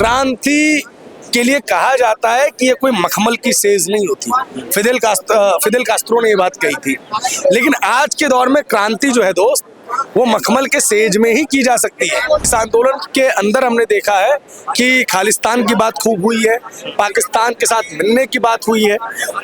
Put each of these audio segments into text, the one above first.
क्रांति के लिए कहा जाता है कि ये कोई मखमल की सेज नहीं होती। फिदेल कास्त्रो ने ये बात कही थी। लेकिन आज के दौर में क्रांति जो है दोस्त, वो मखमल के सेज में ही की जा सकती है। इस आंदोलन के अंदर हमने देखा है कि खालिस्तान की बात खूब हुई है, पाकिस्तान के साथ मिलने की बात हुई है,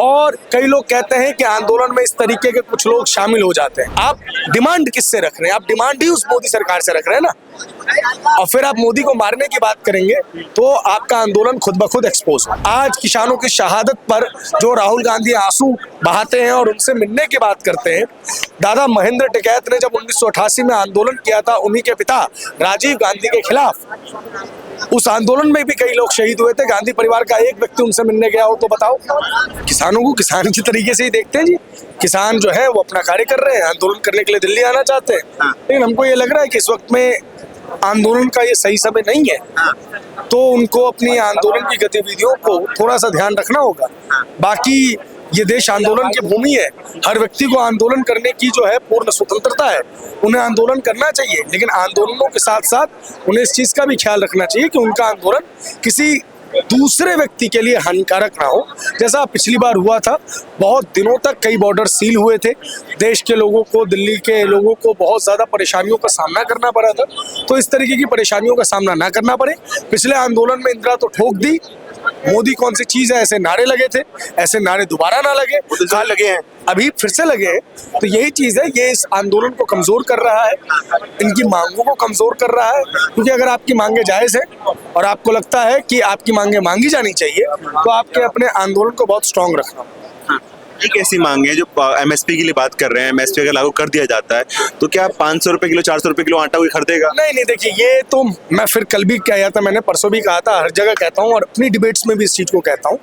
और कई लोग कहते हैं कि आंदोलन में इस तरीके के कुछ लोग शामिल हो जाते हैं। आप डिमांड किससे रख रहे हैं? आप डिमांड ही उस मोदी सरकार से रख रहे हैं ना, और फिर आप मोदी को मारने की बात करेंगे तो आपका आंदोलन खुद ब खुद एक्सपोज। आज किसानों की शहादत पर जो राहुल गांधी आंसू बहाते हैं और उनसे मिलने की बात करते हैं, दादा महेंद्र टिकैत ने जब 1988 में आंदोलन किया था उन्हीं के पिता राजीव गांधी के खिलाफ, उस आंदोलन में भी कई लोग शहीद हुए थे। गांधी परिवार का एक व्यक्ति उनसे मिलने गया हो तो बताओ? किसानों को किसान की तरीके से ही देखते हैं जी। किसान जो है वो अपना कार्य कर रहे हैं, आंदोलन करने के लिए दिल्ली आना चाहते हैं, लेकिन हमको ये लग रहा है कि इस वक्त में आंदोलन का ये सही समय नहीं है, तो उनको अपनी आंदोलन की गतिविधियों को थोड़ा सा ध्यान रखना होगा। बाकी ये देश आंदोलन की भूमि है, हर व्यक्ति को आंदोलन करने की जो है पूर्ण स्वतंत्रता है, उन्हें आंदोलन करना चाहिए, लेकिन आंदोलनों के साथ साथ उन्हें इस चीज का भी ख्याल रखना चाहिए कि उनका आंदोलन किसी दूसरे व्यक्ति के लिए हानिकारक ना हो। जैसा पिछली बार हुआ था, बहुत दिनों तक कई बॉर्डर सील हुए थे, देश के लोगों को, दिल्ली के लोगों को बहुत ज्यादा परेशानियों का सामना करना पड़ा था। तो इस तरीके की परेशानियों का सामना ना करना पड़े। पिछले आंदोलन में इंदिरा तो ठोक दी, मोदी कौन सी चीज है, ऐसे नारे लगे थे, ऐसे नारे दोबारा ना लगे, कहाँ लगे हैं, अभी फिर से लगे हैं। तो यही चीज है, ये इस आंदोलन को कमजोर कर रहा है, इनकी मांगों को कमजोर कर रहा है। क्योंकि अगर आपकी मांगे जायज है और आपको लगता है कि आपकी मांगे मांगी जानी चाहिए, तो आपके अपने आंदोलन को बहुत स्ट्रांग रखना। एक ऐसी मांग है जो एमएसपी के लिए बात कर रहे हैं, एमएसपी अगर लागू कर दिया जाता है तो क्या 500 रुपए किलो, 400 रुपए किलो आटा कोई खरीदेगा? नहीं, देखिए, ये तो मैं फिर कल भी कहा था, मैंने परसों भी कहा था, हर जगह कहता हूँ और अपनी डिबेट्स में भी इस चीज को कहता हूँ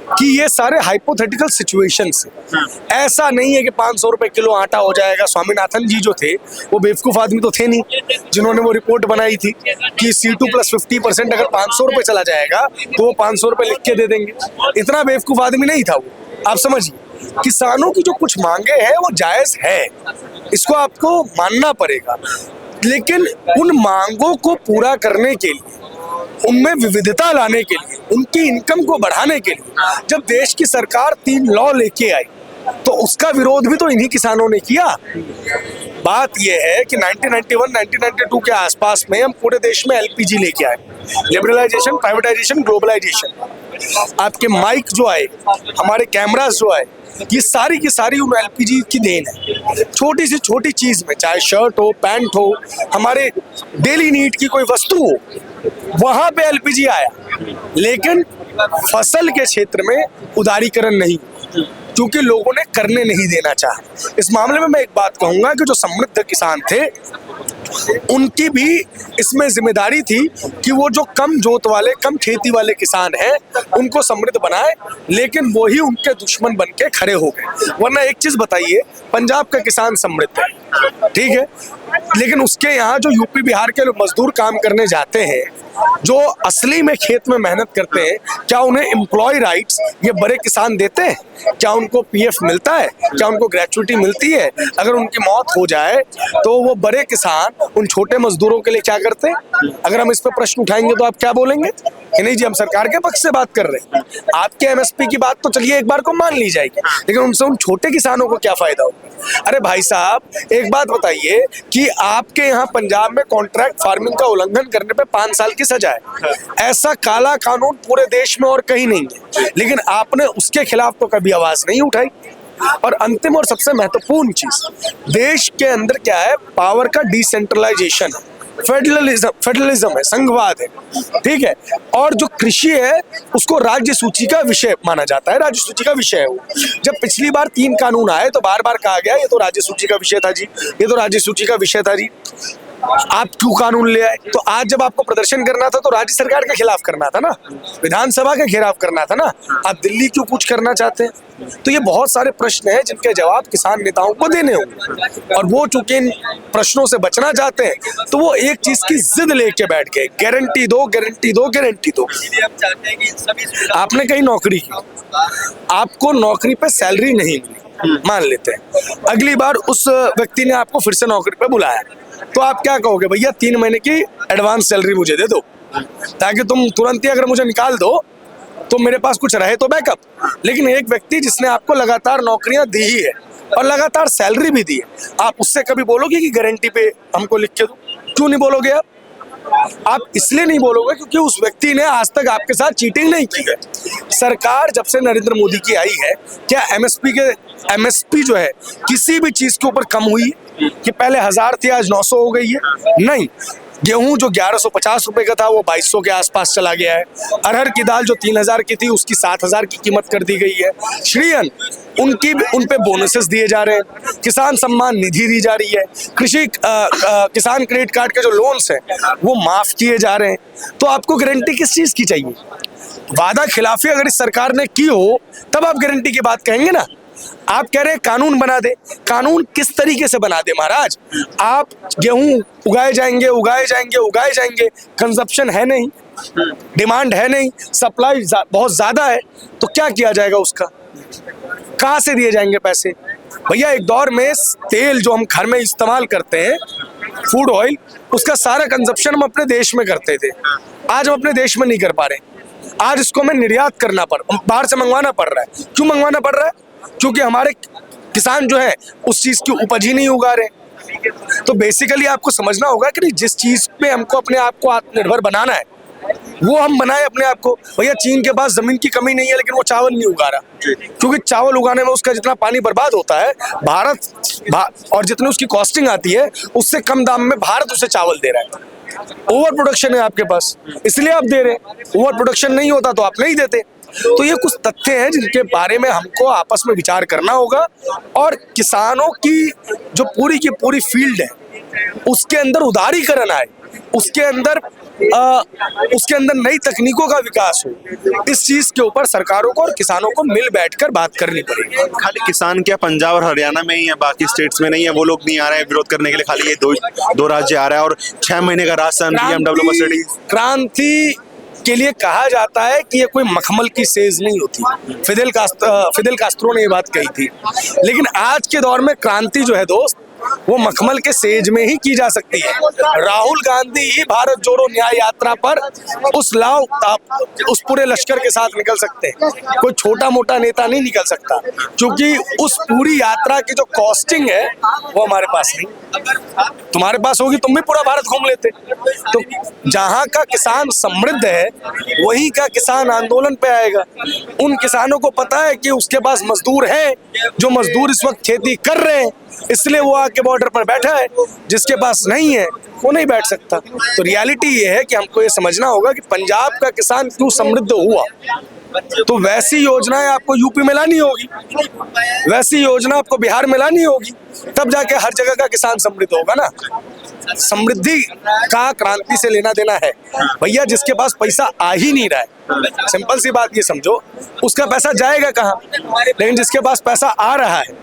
कि ये सारे हाइपोथेटिकल सिचुएशंस हैं। ऐसा नहीं है कि 500 रुपए किलो आटा हो जाएगा। स्वामीनाथन जी जो थे वो बेवकूफ आदमी तो थे नहीं, जिन्होंने वो रिपोर्ट बनाई थी कि C2 + 50% अगर 500 रुपए चला जाएगा तो वो 500 रुपए लिख के दे देंगे। इतना बेवकूफ आदमी नहीं था वो, आप समझिए। किसानों की जो कुछ मांगे हैं वो जायज है, इसको आपको मानना पड़ेगा, लेकिन उन मांगों को पूरा करने के लिए, उनमें विविधता लाने के लिए, उनकी इनकम को बढ़ाने के लिए जब देश की सरकार 3 लॉ लेके आई तो उसका विरोध भी तो इन्हीं किसानों ने किया। बात यह है कि 1991, 1992 के आसपास में हम पूरे देश में LPG लेके आए, लिबरलाइजेशन, प्राइवेटाइजेशन, ग्लोबलाइजेशन। आपके माइक जो आए, हमारे कैमरास जो आए, ये सारी की सारी उन LPG की देन है। छोटी से छोटी चीज में, चाहे शर्ट हो, पैंट हो, हमारे डेली नीड की कोई वस्तु हो, वहां पे LPG आया। लेकिन फसल के क्षेत्र में उदारीकरण नहीं, क्योंकि लोगों ने करने नहीं देना चाहा। इस मामले में मैं एक बात कहूंगा कि जो समृद्ध किसान थे उनकी भी इसमें जिम्मेदारी थी कि वो जो कम जोत वाले, कम खेती वाले किसान हैं उनको समृद्ध बनाए, लेकिन वो ही उनके दुश्मन बन के खड़े हो गए। वरना एक चीज बताइए, पंजाब का किसान समृद्ध है, ठीक है, लेकिन उसके यहाँ जो यूपी बिहार के मजदूर काम करने जाते हैं, जो असली में खेत में मेहनत करते हैं, क्या उन्हें एम्प्लॉय राइट्स ये बड़े किसान देते हैं? क्या उनको PF मिलता है? क्या उनको ग्रेचुइटी मिलती है? अगर उनकी मौत हो जाए तो वो बड़े किसान उन छोटे मजदूरों के लिए क्या करते हैं? अगर हम इस पर प्रश्न उठाएंगे तो आप क्या बोलेंगे कि नहीं जी, हम सरकार के पक्ष से बात कर रहे हैं। आपके MSP की बात तो चलिए एक बार को मान ली जाएगी, लेकिन उनसे उन छोटे किसानों को क्या फायदा होगा? अरे भाई साहब, एक बात बताइए कि आपके यहाँ पंजाब में कॉन्ट्रैक्ट फार्मिंग का उल्लंघन करने पे 5 साल की सजा है। ऐसा काला कानून पूरे देश में और कहीं नहीं है, लेकिन आपने उसके खिलाफ तो कभी आवाज नहीं उठाई। और अंतिम और सबसे महत्वपूर्ण चीज, देश के अंदर क्या है, पावर का डिसेंट्रलाइजेशन है, फेडरलिज्म है, संघवाद है, ठीक है। और जो कृषि है उसको राज्य सूची का विषय माना जाता है, राज्य सूची का विषय है वो। जब पिछली बार 3 कानून आए तो बार बार कहा गया ये तो राज्य सूची का विषय था जी, ये तो राज्य सूची का विषय था जी, आप क्यों कानून ले आए? तो आज जब आपको प्रदर्शन करना था तो राज्य सरकार के खिलाफ करना था ना, विधानसभा के खिलाफ करना था ना, आप दिल्ली क्यों कुछ करना चाहते हैं? तो ये बहुत सारे प्रश्न हैं जिनके जवाब किसान नेताओं को देने होंगे, और वो चूंकि इन प्रश्नों से बचना चाहते हैं तो वो एक चीज की जिद लेके बैठ गए, गारंटी दो, गारंटी दो, गारंटी दो। आपने कहीं नौकरी की, आपको नौकरी पे सैलरी नहीं मिली, मान लेते हैं, अगली बार उस व्यक्ति ने आपको फिर से नौकरी पे बुलाया, तो आप क्या कहोगे? भैया 3 महीने की एडवांस सैलरी मुझे दे दो, ताकि तुम तुरंत ही अगर मुझे निकाल दो तो मेरे पास कुछ रहे तो बैकअप। लेकिन एक व्यक्ति जिसने आपको लगातार नौकरियां दी ही है और लगातार सैलरी भी दी है, आप उससे कभी बोलोगे कि गारंटी पे हमको लिख के दो? क्यों नहीं बोलोगे आप इसलिए नहीं बोलोगे क्योंकि उस व्यक्ति ने आज तक आपके साथ चीटिंग नहीं की है। सरकार जब से नरेंद्र मोदी की आई है, क्या एमएसपी जो है किसी भी चीज के ऊपर कम हुई है? कि पहले 1000 थी आज 900 हो गई है? नहीं। गेहूं जो 1150 रुपए का था वो 2200 के आसपास चला गया है। अरहर की दाल जो 3000 की थी उसकी 7000 की कीमत कर दी गई है। श्रीअन्न उन पे बोनसेस दिए जा रहे हैं। किसान सम्मान निधि दी जा रही है। किसान क्रेडिट कार्ड के जो लोन्स हैं वो माफ किए जा रहे हैं। तो आपको गारंटी किस चीज की चाहिए? वादा खिलाफी अगर इस सरकार ने की हो तब आप गारंटी की बात कहेंगे ना। आप कह रहे हैं कानून बना दे। कानून किस तरीके से बना दे महाराज? आप गेहूं उगाए जाएंगे, कंजप्शन है नहीं, डिमांड है नहीं, सप्लाई बहुत ज्यादा है, तो क्या किया जाएगा उसका? कहां से दिए जाएंगे पैसे? भैया एक दौर में तेल जो हम घर में इस्तेमाल करते हैं, फूड ऑयल, उसका सारा कंजप्शन हम अपने देश में करते थे। आज हम अपने देश में नहीं कर पा रहे। आज इसको हमें निर्यात बाहर से मंगवाना पड़ रहा है। क्यों मंगवाना पड़ रहा है? क्योंकि हमारे किसान जो है उस चीज की उपज ही नहीं उगा रहे। तो बेसिकली आपको समझना होगा कि जिस चीज पे हमको अपने आप को आत्मनिर्भर बनाना है वो हम बनाए अपने आप को। भैया चीन के पास जमीन की कमी नहीं है लेकिन वो चावल नहीं उगा रहा, क्योंकि चावल उगाने में उसका जितना पानी बर्बाद होता है और जितनी उसकी कॉस्टिंग आती है उससे कम दाम में भारत उसे चावल दे रहा है। ओवर प्रोडक्शन है आपके पास, इसलिए आप दे रहे हैं। ओवर प्रोडक्शन नहीं होता तो आप नहीं देते। तो ये कुछ तथ्य हैं जिनके बारे में हमको आपस में विचार करना होगा। और किसानों की जो पूरी की पूरी फील्ड है उसके अंदर उदारीकरण आए, उसके अंदर नई तकनीकों का विकास हो। इस चीज के ऊपर सरकारों को और किसानों को मिल बैठकर बात करनी पड़ेगी। खाली किसान क्या पंजाब और हरियाणा में ही है, बाकी स्टेट्स में नहीं है? वो लोग नहीं आ रहे हैं विरोध करने के लिए, खाली ये दो राज्य आ रहा है और 6 महीने का राशन, BMW, मर्सिडीज। क्रांति के लिए कहा जाता है कि ये कोई मखमल की सेज नहीं होती। फिदेल कास्त्रो ने ये बात कही थी। लेकिन आज के दौर में क्रांति जो है दोस्त, वो मखमल के सेज में ही की जा सकती है। राहुल गांधी ही भारत जोड़ो न्याय यात्रा पर उस पूरे लश्कर के साथ निकल सकते हैं। कोई छोटा मोटा नेता नहीं निकल सकता, क्योंकि उस पूरी यात्रा की जो कॉस्टिंग है वो हमारे पास नहीं। तुम्हारे पास होगी तुम भी पूरा भारत घूम लेते। तो जहाँ का किसान समृद्ध है वही का किसान आंदोलन पे आएगा। उन किसानों को पता है कि उसके पास मजदूर है, जो मजदूर इस वक्त खेती कर रहे हैं, इसलिए वो आके बॉर्डर पर बैठा है। जिसके पास नहीं है वो नहीं बैठ सकता। तो रियलिटी ये है कि हमको ये समझना होगा कि पंजाब का किसान क्यों समृद्ध हुआ। तो वैसी योजनाएं आपको यूपी में लानी होगी, वैसी योजना आपको बिहार में लानी होगी, तब जाके हर जगह का किसान समृद्ध होगा ना। समृद्धि का क्रांति से लेना देना है भैया। जिसके पास पैसा आ ही नहीं रहा है, सिंपल सी बात ये समझो, उसका पैसा जाएगा कहाँ? लेकिन जिसके पास पैसा आ रहा है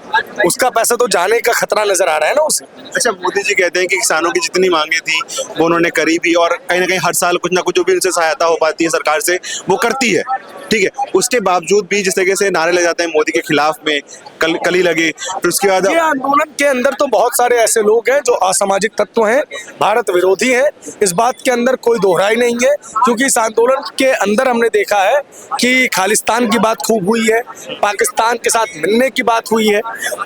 उसका पैसा तो जाने का खतरा नजर आ रहा है ना उसे। अच्छा, मोदी जी कहते हैं कि किसानों की जितनी मांगे थी वो उन्होंने करी भी, और कहीं ना कहीं हर साल कुछ ना कुछ जो भी उनसे सहायता हो पाती है सरकार से वो करती है, ठीक है। उसके बावजूद भी जिस तरीके से नारे लगे जाते हैं मोदी के खिलाफ में, कल ही लगे, फिर उसके बाद ये आंदोलन के अंदर तो बहुत सारे ऐसे लोग हैं जो असामाजिक तत्व हैं, भारत विरोधी हैं। इस बात के अंदर कोई दोहराई नहीं है, क्योंकि इस आंदोलन के अंदर हमने देखा है कि खालिस्तान की बात खूब हुई है, पाकिस्तान के साथ मिलने की बात हुई है,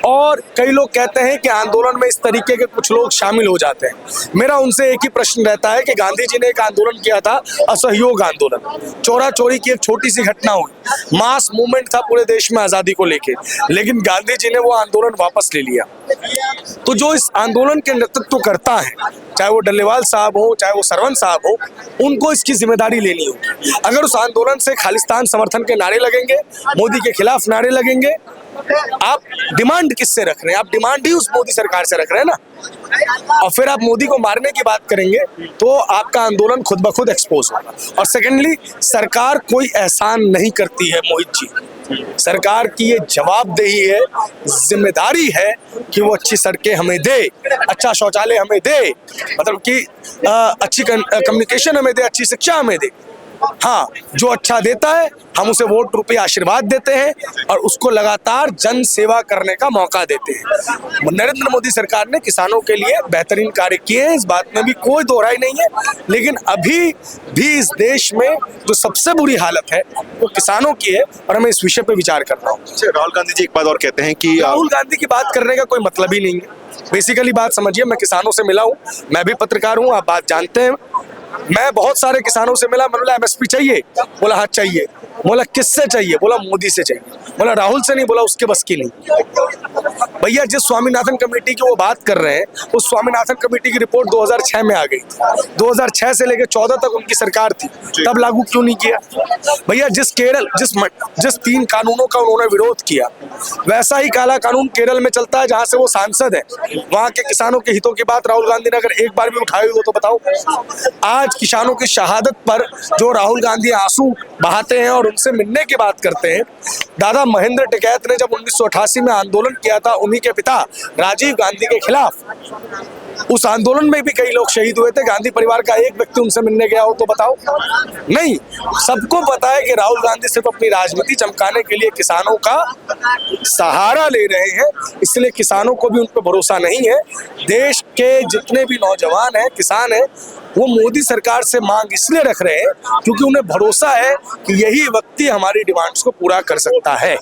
और कई लोग कहते हैं कि आंदोलन में इस तरीके के कुछ लोग शामिल हो जाते हैं। मेरा उनसे एक ही प्रश्न रहता है कि गांधी जी ने एक आंदोलन किया था, असहयोग आंदोलन, चोरा चोरी की एक छोटी सी घटना हुई, मास मूवमेंट था पूरे देश में आजादी को लेके, लेकिन गांधी जी ने वो आंदोलन वापस ले लिया। तो जो इस आंदोलन के नेतृत्व करता है, चाहे वो डल्लेवाल साहब हो, चाहे वो सरवण साहब हो, उनको इसकी जिम्मेदारी लेनी होगी। अगर उस आंदोलन से खालिस्तान समर्थन के नारे लगेंगे, मोदी के खिलाफ नारे लगेंगे, आप डिमांड किससे रख रहे हैं? आप डिमांड ही उस मोदी सरकार से रख रहे हैं ना। और फिर आप मोदी को मारने की बात करेंगे तो आपका आंदोलन खुद ब खुद एक्सपोज होगा। और सेकेंडली, सरकार कोई एहसान नहीं करती है मोहित जी। सरकार की ये जवाबदेही है, जिम्मेदारी है कि वो अच्छी सड़कें हमें दे, अच्छा शौचालय हमें दे, मतलब कि अच्छी कम्युनिकेशन हमें दे, अच्छी शिक्षा हमें दे। हाँ, जो अच्छा देता है हम उसे वोट रुपये आशीर्वाद देते हैं और उसको लगातार जन सेवा करने का मौका देते हैं। नरेंद्र मोदी सरकार ने किसानों के लिए बेहतरीन कार्य किए हैं, इस बात में भी कोई दोहराई नहीं है, लेकिन अभी भी इस देश में जो सबसे बुरी हालत है वो किसानों की है और हमें इस विषय पर विचार करना होगा। राहुल गांधी जी एक बात और कहते हैं कि राहुल गांधी की बात करने का कोई मतलब ही नहीं है। बेसिकली बात समझिए, मैं किसानों से मिला हूँ, मैं भी पत्रकार हूँ, आप बात जानते हैं। मैं बहुत सारे किसानों से मिला, मैंने बोला एमएसपी चाहिए, बोला हाँ चाहिए, बोला किससे चाहिए, बोला मोदी से चाहिए, बोला राहुल से नहीं, बोला उसके बस की नहीं। भैया जिस स्वामीनाथन कमेटी की वो बात कर रहे हैं, उस स्वामीनाथन कमेटी की रिपोर्ट 2006 में आ गई थी। 2006 से लेकर 14 तक उनकी सरकार थी, तब लागू क्यों नहीं किया? भैया जिस 3 कानूनों का उन्होंने विरोध किया, वैसा ही काला कानून केरल में चलता है जहां से वो सांसद है। वहां के किसानों के हितों की बात राहुल गांधी ने अगर एक बार भी उठाई हो तो बताओ। आज किसानों की शहादत पर जो राहुल गांधी आंसू बहाते हैं और उनसे मिलने की बात करते हैं, दादा महेंद्र टिकैत ने जब 1988 में आंदोलन किया था उन्हीं के पिता राजीव गांधी के खिलाफ, उस आंदोलन में भी कई लोग शहीद हुए थे। गांधी परिवार का एक व्यक्ति उनसे मिलने गया हो तो बताओ? नहीं। सबको पता है कि राहुल गांधी सिर्फ अपनी राजनीति चमकाने के लिए किसानों का सहारा ले रहे हैं, इसलिए किसानों को भी उन पर भरोसा नहीं है। देश के जितने भी नौजवान हैं, किसान हैं, वो मोदी सरकार से मांग इसलिए रख रहे हैं क्योंकि उन्हें भरोसा है कि यही व्यक्ति हमारी डिमांड्स को पूरा कर सकता है।